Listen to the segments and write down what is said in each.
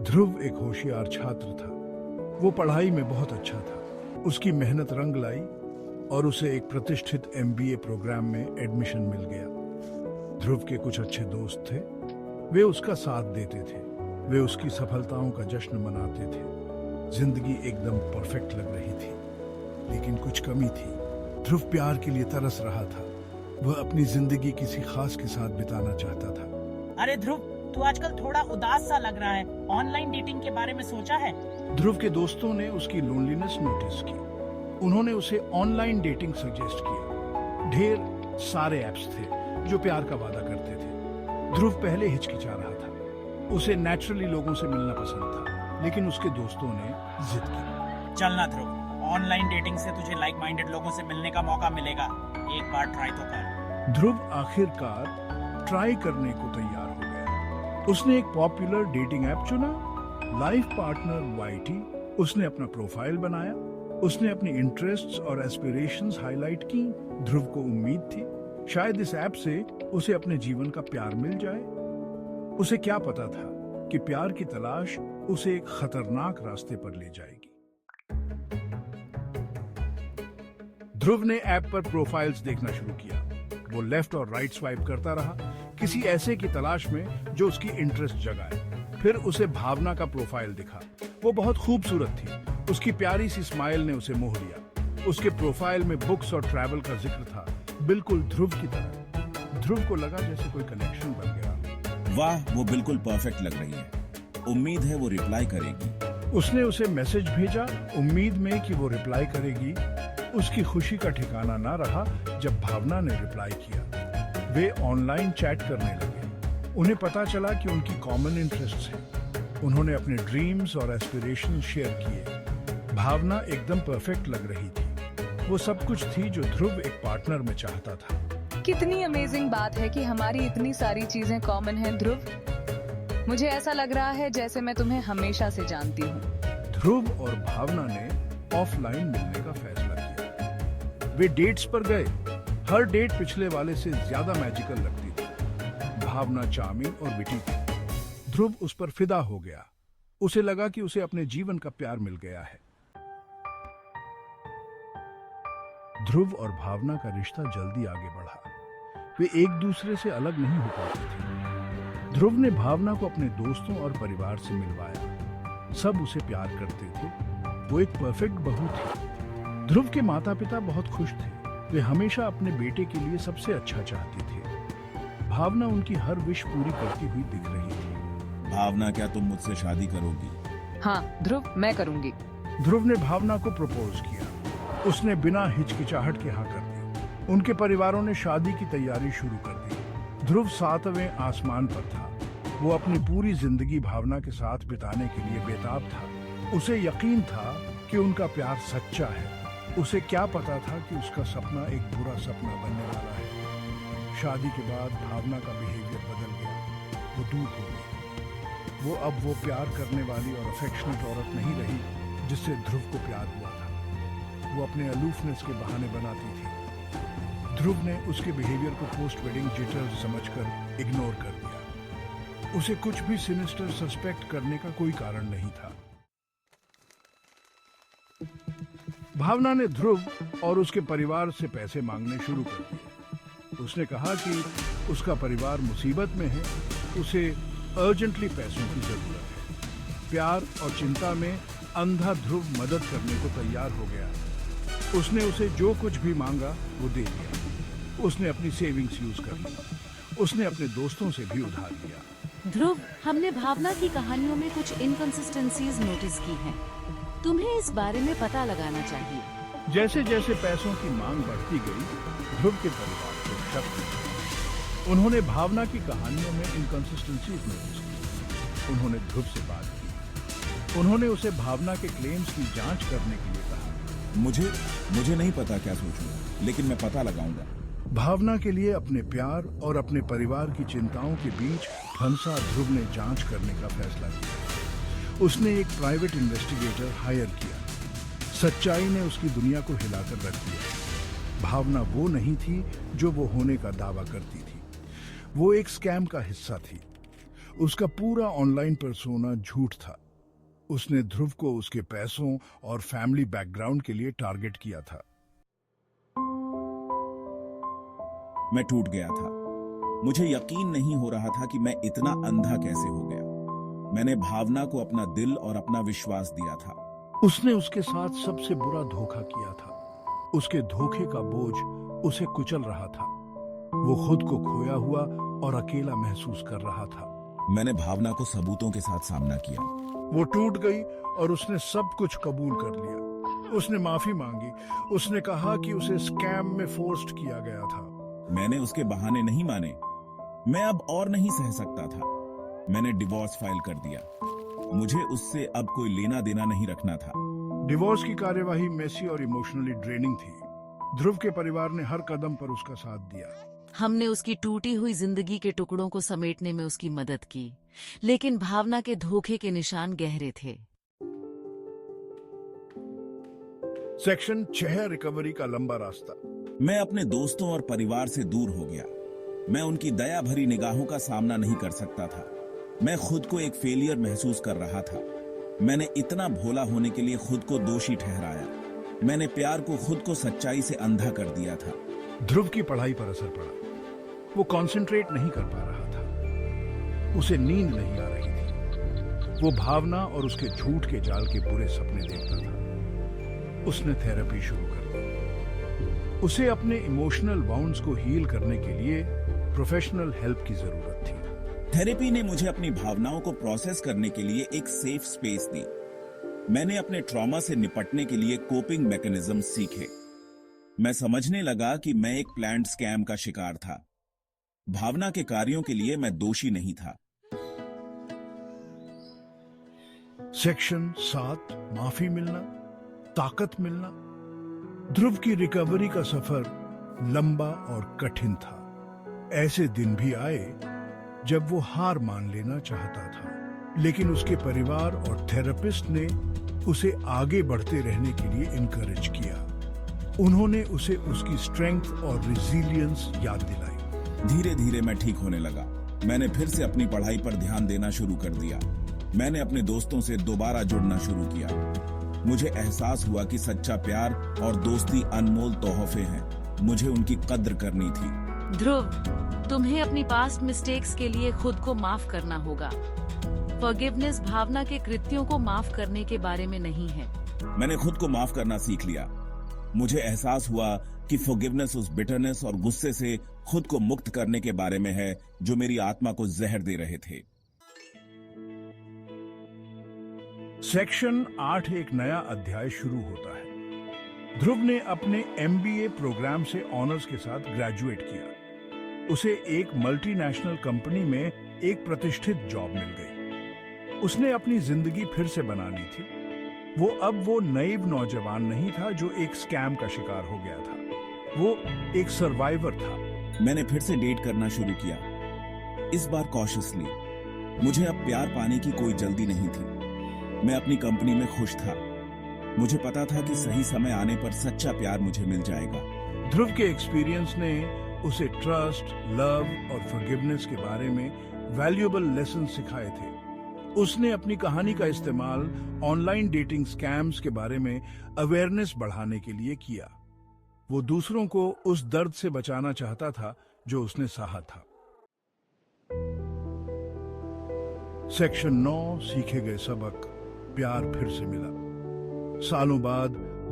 ध्रुव एक होशियार छात्र था। वो पढ़ाई में बहुत अच्छा था। उसकी मेहनत रंग लाई और उसे एक प्रतिष्ठित एमबीए प्रोग्राम में एडमिशन मिल गया। ध्रुव के कुछ अच्छे दोस्त थे। वे उसका साथ देते थे। वे उसकी सफलताओं का जश्न मनाते थे। जिंदगी एकदम परफेक्ट लग रही थी, लेकिन कुछ कमी थी। ध्रुव प्यार के लिए तरस रहा था। वह अपनी जिंदगी किसी खास के साथ बिताना चाहता था। अरे ध्रुव, तू आजकल थोड़ा उदास सा लग रहा है। ऑनलाइन डेटिंग के बारे में सोचा है? ध्रुव के दोस्तों ने उसकी लोनलीनेस नोटिस की। उन्होंने उसे ऑनलाइन डेटिंग सजेस्ट किया। ढेर सारे ऐप्स थे जो प्यार का वादा करते थे। ध्रुव पहले हिचकिचा रहा था। उसे नेचुरली लोगों से मिलना पसंद था, लेकिन उसके दोस्तों ने जिद की। चलना ध्रुव, ऑनलाइन डेटिंग से तुझे लाइक माइंडेड लोगों से मिलने का मौका मिलेगा। एक बार ट्राई तो कर। ध्रुव आखिरकार ट्राई करने को तैयार हो गया। उसने एक पॉपुलर डेटिंग ऐप चुना, लाइफ पार्टनर YT। उसने अपना प्रोफाइल बनाया। उसने अपनी इंटरेस्ट्स और एस्पिरेशंस हाईलाइट की। ध्रुव को उम्मीद थी शायद इस ऐप से उसे अपने जीवन का प्यार मिल जाए। उसे क्या पता था कि प्यार की तलाश उसे एक खतरनाक रास्ते पर ले जाएगी। ध्रुव ने ऐप पर प्रोफाइल्स देखना शुरू किया। वो लेफ्ट और राइट स्वाइप करता रहा, किसी ऐसे की तलाश में जो उसकी इंटरेस्ट जगाए। फिर उसे भावना का प्रोफाइल दिखा। वो बहुत खूबसूरत थी। उसकी प्यारी सी स्माइल ने उसे मोह लिया। उसके प्रोफाइल में बुक्स और ट्रैवल का जिक्र था, बिल्कुल ध्रुव की तरह। ध्रुव को लगा जैसे कोई कनेक्शन बन गया। वाह, वो बिल्कुल परफेक्ट लग रही है। उम्मीद है वो रिप्लाई करेगी। उसने उसे मैसेज भेजा, उम्मीद में कि वो रिप्लाई करेगी। उसकी खुशी का ठिकाना ना रहा जब भावना ने रिप्लाई किया। वे ऑनलाइन चैट करने लगे। उन्हें पता चला कि उनकी कॉमन इंटरेस्ट्स हैं। उन्होंने अपने ड्रीम्स और एस्पिरेशंस शेयर किए। भावना एकदम परफेक्ट लग रही थी। वो सब कुछ थी जो ध्रुव एक पार्टनर में चाहता था। कितनी अमेजिंग बात है कि हमारी इतनी सारी चीजें कॉमन हैं ध्रुव। मुझे ऐसा लग रहा है जैसे मैं तुम्हें हमेशा से जानती हूँ। ध्रुव और भावना ने ऑफलाइन मिलने का फैसला किया। वे डेट्स पर गए। हर डेट पिछले वाले से ज्यादा मैजिकल लगती थी। भावना चार्मिंग और विटी थी। ध्रुव उस पर फिदा हो गया। उसे लगा कि उसे अपने जीवन का प्यार मिल गया है। ध्रुव और भावना का रिश्ता जल्दी आगे बढ़ा। वे एक दूसरे से अलग नहीं हो पाते थे। ध्रुव ने भावना को अपने दोस्तों और परिवार से मिलवाया। सब उसे प्यार करते थे। वो एक परफेक्ट बहू थी। ध्रुव के माता पिता बहुत खुश थे। वे हमेशा अपने बेटे के लिए सबसे अच्छा चाहते थे। भावना उनकी हर विश पूरी करती हुई दिख रही थी। भावना, क्या तुम मुझसे शादी करोगी? हाँ ध्रुव, मैं करूंगी। ध्रुव ने भावना को प्रपोज किया। उसने बिना हिचकिचाहट के हाँ कर दी। उनके परिवारों ने शादी की तैयारी शुरू कर दी। ध्रुव 7वें आसमान पर था। वो अपनी पूरी जिंदगी भावना के साथ बिताने के लिए बेताब था। उसे यकीन था कि उनका प्यार सच्चा है। उसे क्या पता था कि उसका सपना एक बुरा सपना बनने वाला है। शादी के बाद भावना का बिहेवियर बदल गया। वो दूर हो गई। वो प्यार करने वाली और अफेक्शनेट औरत नहीं रही जिससे ध्रुव को प्यार हुआ था। वो अपने अलूफनेस के बहाने बनाती थी। ध्रुव ने उसके बिहेवियर को पोस्ट वेडिंग जिटर्स समझकर इग्नोर कर दिया। उसे कुछ भी सिनिस्टर सस्पेक्ट करने का कोई कारण नहीं था। भावना ने ध्रुव और उसके परिवार से पैसे मांगने शुरू कर दिए। उसने कहा कि उसका परिवार मुसीबत में है। उसे अर्जेंटली पैसों की जरूरत है। प्यार और चिंता में अंधा ध्रुव मदद करने को तैयार हो गया। उसने उसे जो कुछ भी मांगा वो दे दिया। उसने अपनी सेविंग्स यूज कर ली। उसने अपने दोस्तों से भी उधार लिया। ध्रुव, हमने भावना की कहानियों में कुछ इनकंसिस्टेंसीज नोटिस की हैं। तुम्हें इस बारे में पता लगाना चाहिए। जैसे जैसे पैसों की मांग बढ़ती गई, ध्रुव के परिवार को शक हुआ। उन्होंने भावना की कहानियों में इनकंसिस्टेंसीज नोटिस की। उन्होंने ध्रुव से बात की। उन्होंने उसे भावना के क्लेम्स की जांच करने के लिए कहा। मुझे नहीं पता क्या सोचूं, लेकिन मैं पता लगाऊंगा। भावना के लिए अपने प्यार और अपने परिवार की चिंताओं के बीच फंसा ध्रुव ने जांच करने का फैसला किया। उसने एक प्राइवेट इन्वेस्टिगेटर हायर किया। सच्चाई ने उसकी दुनिया को हिलाकर रख दिया। भावना वो नहीं थी जो वो होने का दावा करती थी। वो एक स्कैम का हिस्सा थी। उसका पूरा ऑनलाइन पर्सोना झूठ था। उसने ध्रुव को उसके पैसों और फैमिली बैकग्राउंड के लिए टारगेट किया था। मैं टूट गया था। मुझे यकीन नहीं हो रहा था कि मैं इतना अंधा कैसे हो गया। मैंने भावना को अपना दिल और अपना विश्वास दिया था। उसने उसके साथ सबसे बुरा धोखा किया था। उसके धोखे का बोझ उसे कुचल रहा था। वो खुद को खोया हुआ और अकेला महसूस कर रहा था। मैंने भावना को सबूतों के साथ सामना किया। वो टूट गई और उसने सब कुछ कबूल कर लिया। उसने माफी मांगी। उसने कहा कि उसे स्कैम में फोर्स्ड किया गया था। मैंने उसके बहाने नहीं माने। मैं अब और नहीं सह सकता था। मैंने डिवोर्स फाइल कर दिया। मुझे उससे अब कोई लेना देना नहीं रखना था। डिवोर्स की कार्यवाही मेसी और इमोशनली ड्रेनिंग थी। ध्रुव के परिवार ने हर कदम पर उसका साथ दिया। हमने उसकी टूटी हुई जिंदगी के टुकड़ों को समेटने में उसकी मदद की, लेकिन भावना के धोखे के निशान गहरे थे। सेक्शन 6 रिकवरी का लंबा रास्ता। मैं अपने दोस्तों और परिवार से दूर हो गया। मैं उनकी दया भरी निगाहों का सामना नहीं कर सकता था। मैं खुद को एक फेलियर महसूस कर रहा था। मैंने इतना भोला होने के लिए खुद को दोषी ठहराया। मैंने प्यार को खुद को सच्चाई से अंधा कर दिया था। ध्रुव की पढ़ाई पर असर पड़ा। वो कंसंट्रेट नहीं कर पा रहा था। उसे नींद नहीं आ रही थी। वो भावना और उसके झूठ के जाल के बुरे सपने देखता था। उसने थेरेपी शुरू कर दी। उसे अपने इमोशनल वाउंड्स को हील करने के लिए प्रोफेशनल हेल्प की जरूरत थी। थेरेपी ने मुझे अपनी भावनाओं को प्रोसेस करने के लिए एक सेफ स्पेस दी। मैंने अपने ट्रॉमा से निपटने के लिए कोपिंग मैकेनिज्म सीखे। मैं समझने लगा कि मैं एक प्लान्ड स्कैम का शिकार था। भावना के कार्यों के लिए मैं दोषी नहीं था। सेक्शन 7 माफी मिलना, ताकत मिलना। ध्रुव की रिकवरी का सफर लंबा और कठिन था। ऐसे दिन भी आए जब वो हार मान लेना चाहता था, लेकिन उसके परिवार और थेरेपिस्ट ने उसे आगे बढ़ते रहने के लिए इनकरेज किया। उन्होंने उसे उसकी स्ट्रेंथ और रिजिलियंस याद दिलाई। धीरे धीरे मैं ठीक होने लगा। मैंने फिर से अपनी पढ़ाई पर ध्यान देना शुरू कर दिया। मैंने अपने दोस्तों से दोबारा जुड़ना शुरू किया। मुझे एहसास हुआ कि सच्चा प्यार और दोस्ती अनमोल तोहफे हैं। मुझे उनकी कद्र करनी थी। ध्रुव, तुम्हें अपनी पास्ट मिस्टेक्स के लिए खुद को माफ करना होगा। फॉरगिवनेस भावना के कृत्यों को माफ करने के बारे में नहीं है। मैंने खुद को माफ करना सीख लिया। मुझे एहसास हुआ कि फॉरगिवनेस उस बिटरनेस और गुस्से से खुद को मुक्त करने के बारे में है जो मेरी आत्मा को जहर दे रहे थे। सेक्शन 8 एक नया अध्याय शुरू होता है। ध्रुव ने अपने MBA प्रोग्राम से ऑनर्स के साथ ग्रेजुएट किया। उसे एक मल्टीनेशनल कंपनी में एक प्रतिष्ठित जॉब मिल गई। उसने अपनी जिंदगी फिर से बना ली थी। वो नईव नौजवान नहीं था जो एक स्कैम का शिकार हो गया था। वो एक सर्वाइवर था। मैंने फिर से डेट करना शुरू किया, इस बार कॉशियसली। मुझे अब प्यार पाने की कोई जल्दी नहीं थी। मैं अपनी कंपनी में खुश था। मुझे पता था कि सही समय आने पर सच्चा प्यार मुझे मिल जाएगा। ध्रुव के एक्सपीरियंस ने उसे ट्रस्ट, लव और फॉरगिवनेस के बारे में वैल्यूएबल लेसन सिखाए थे। उसने अपनी कहानी का इस्तेमाल ऑनलाइन डेटिंग स्कैम्स के बारे में अवेयरनेस बढ़ाने के लिए किया। वो दूसरों को उस दर्द से बचाना चाहता था जो उसने सहा था। सेक्शन 9 सीखे गए सबक। प्यार फिर से मिला। सालों बाद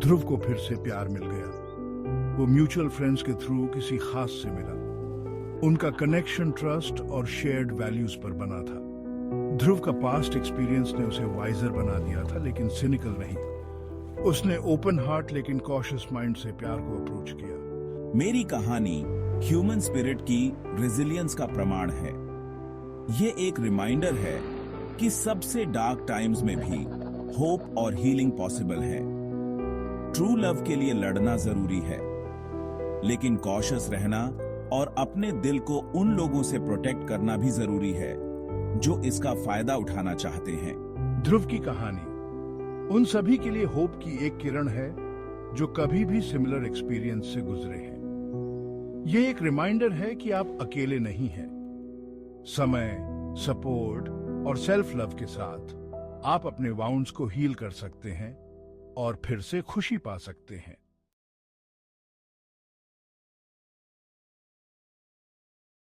ध्रुव को फिर से प्यार मिल गया। वो म्यूचुअल फ्रेंड्स के थ्रू किसी खास से मिला। उनका कनेक्शन ट्रस्ट और शेयर्ड वैल्यूज पर बना था। ध्रुव का पास्ट एक्सपीरियंस ने उसे वाइजर बना दिया था, लेकिन सिनिकल नहीं। उसने ओपन हार्ट लेकिन कॉशियस माइंड से प्यार को अप्रोच किया। मेरी कहानी ह्यूमन स्पिरिट की रेजिलियंस का प्रमाण है। ये एक रिमाइंडर है कि सबसे डार्क टाइम्स में भी होप और हीलिंग पॉसिबल है। ट्रू लव के लिए लड़ना जरूरी है, लेकिन कॉशियस रहना और अपने दिल को उन लोगों से प्रोटेक्ट करना भी जरूरी है जो इसका फायदा उठाना चाहते हैं। ध्रुव की कहानी उन सभी के लिए होप की एक किरण है जो कभी भी सिमिलर एक्सपीरियंस से गुजरे हैं। ये एक रिमाइंडर है कि आप अकेले नहीं हैं। समय, सपोर्ट और सेल्फ लव के साथ आप अपने वाउंड्स को हील कर सकते हैं और फिर से खुशी पा सकते हैं।